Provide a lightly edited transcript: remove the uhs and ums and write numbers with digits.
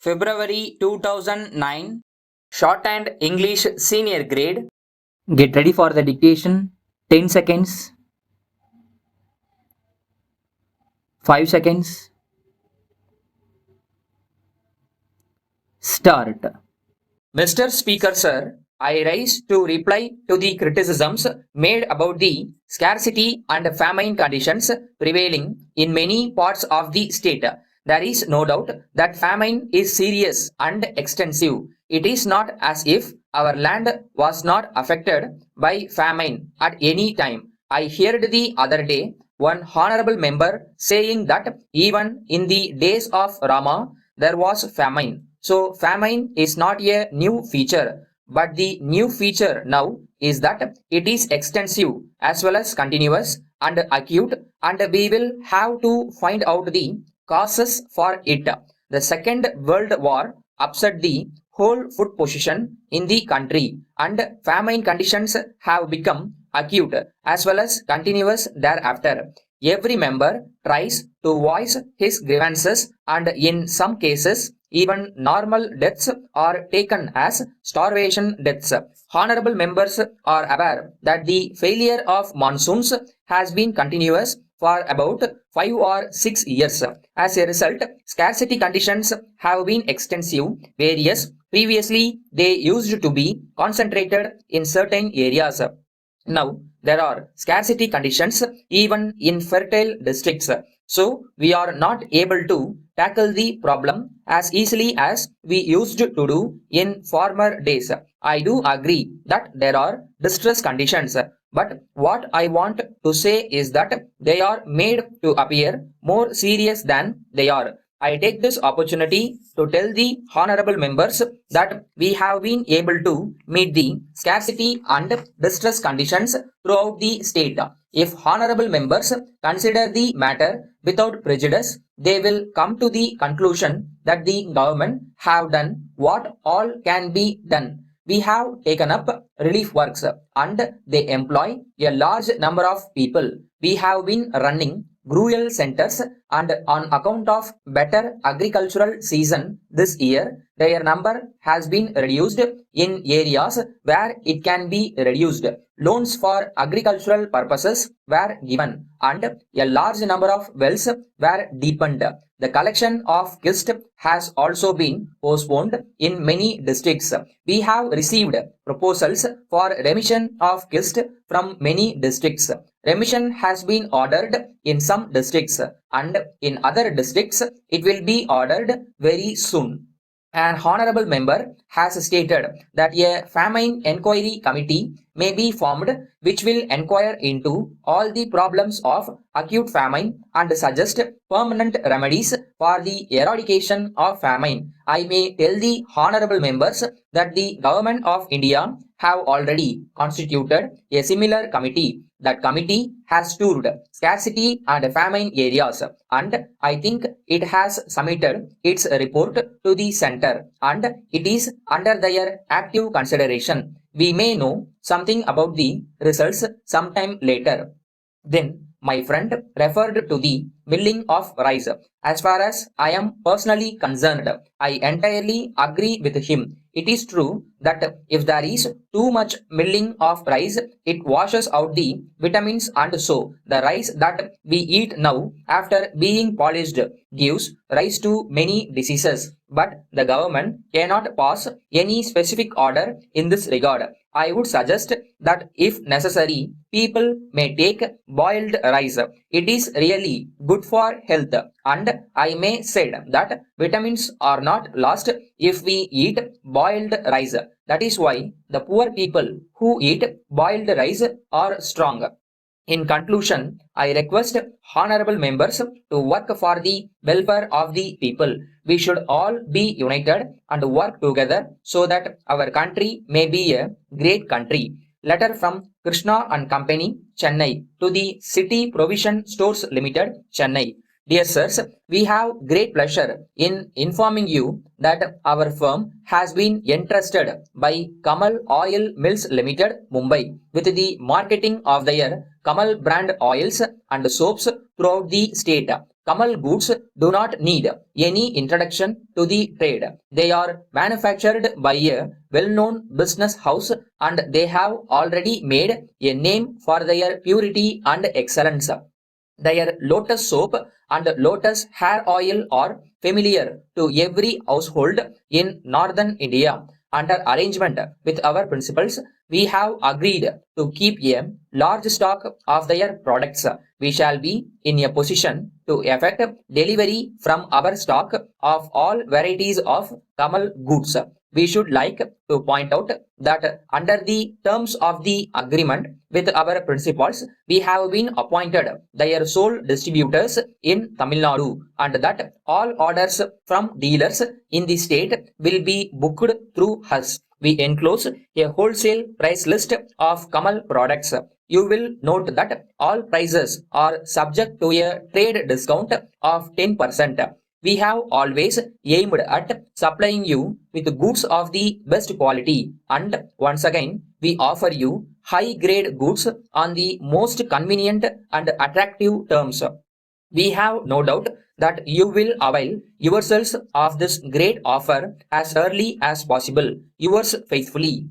February 2009, Shorthand English Senior Grade. Get ready for the dictation. 10 seconds. 5 seconds. Start. Mr. Speaker, sir, I rise to reply to the criticisms made about the scarcity and famine conditions prevailing in many parts of the state. There is no doubt that famine is serious and extensive. It is not as if our land was not affected by famine at any time. I heard the other day one honorable member saying that even in the days of Rama, there was famine. So famine is not a new feature, but the new feature now is that it is extensive as well as continuous and acute, and we will have to find out the causes for it. The Second World War upset the whole food position in the country, and famine conditions have become acute as well as continuous thereafter. Every member tries to voice his grievances, and in some cases, even normal deaths are taken as starvation deaths. Honorable members are aware that the failure of monsoons has been continuous for about 5 or 6 years. As a result, scarcity conditions have been extensive, whereas previously they used to be concentrated in certain areas. Now, there are scarcity conditions even in fertile districts. So, we are not able to tackle the problem as easily as we used to do in former days. I do agree that there are distress conditions, but what I want to say is that they are made to appear more serious than they are. I take this opportunity to tell the honorable members that we have been able to meet the scarcity and distress conditions throughout the state. If honorable members consider the matter without prejudice, they will come to the conclusion that the government have done what all can be done. We have taken up relief works and they employ a large number of people. We have been running rural centers, and on account of better agricultural season this year, their number has been reduced in areas where it can be reduced. Loans for agricultural purposes were given, and a large number of wells were deepened. The collection of kist has also been postponed in many districts. We have received proposals for remission of kist from many districts. Remission has been ordered in some districts, and in other districts it will be ordered very soon. An honorable member has stated that a famine inquiry committee may be formed which will inquire into all the problems of acute famine and suggest permanent remedies for the eradication of famine. I may tell the honorable members that the government of India have already constituted a similar committee. That committee has toured scarcity and famine areas, and I think it has submitted its report to the center, and it is under their active consideration. We may know something about the results sometime later. Then my friend referred to the milling of rice. As far as I am personally concerned, I entirely agree with him. It is true that if there is too much milling of rice, it washes out the vitamins, and so the rice that we eat now after being polished gives rise to many diseases. But the government cannot pass any specific order in this regard. I would suggest that if necessary, people may take boiled rice. It is really good for health, and I may say that vitamins are not lost if we eat boiled rice. That is why the poor people who eat boiled rice are strong. In conclusion, I request honorable members to work for the welfare of the people. We should all be united and work together so that our country may be a great country. Letter from Krishna and Company, Chennai, to the City Provision Stores Limited, Chennai. Dear sirs, we have great pleasure in informing you that our firm has been entrusted by Kamal Oil Mills Limited, Mumbai, with the marketing of their Kamal brand oils and soaps throughout the state. Kamal goods do not need any introduction to the trade. They are manufactured by a well-known business house and they have already made a name for their purity and excellence. Their lotus soap and lotus hair oil are familiar to every household in northern India. Under arrangement with our principals, we have agreed to keep a large stock of their products. We shall be in a position to effect delivery from our stock of all varieties of Kamal goods. We should like to point out that under the terms of the agreement with our principals, we have been appointed their sole distributors in Tamil Nadu and that all orders from dealers in the state will be booked through us. We enclose a wholesale price list of Kamal products. You will note that all prices are subject to a trade discount of 10%. We have always aimed at supplying you with goods of the best quality and once again we offer you high grade goods on the most convenient and attractive terms. We have no doubt that you will avail yourselves of this great offer as early as possible. Yours faithfully.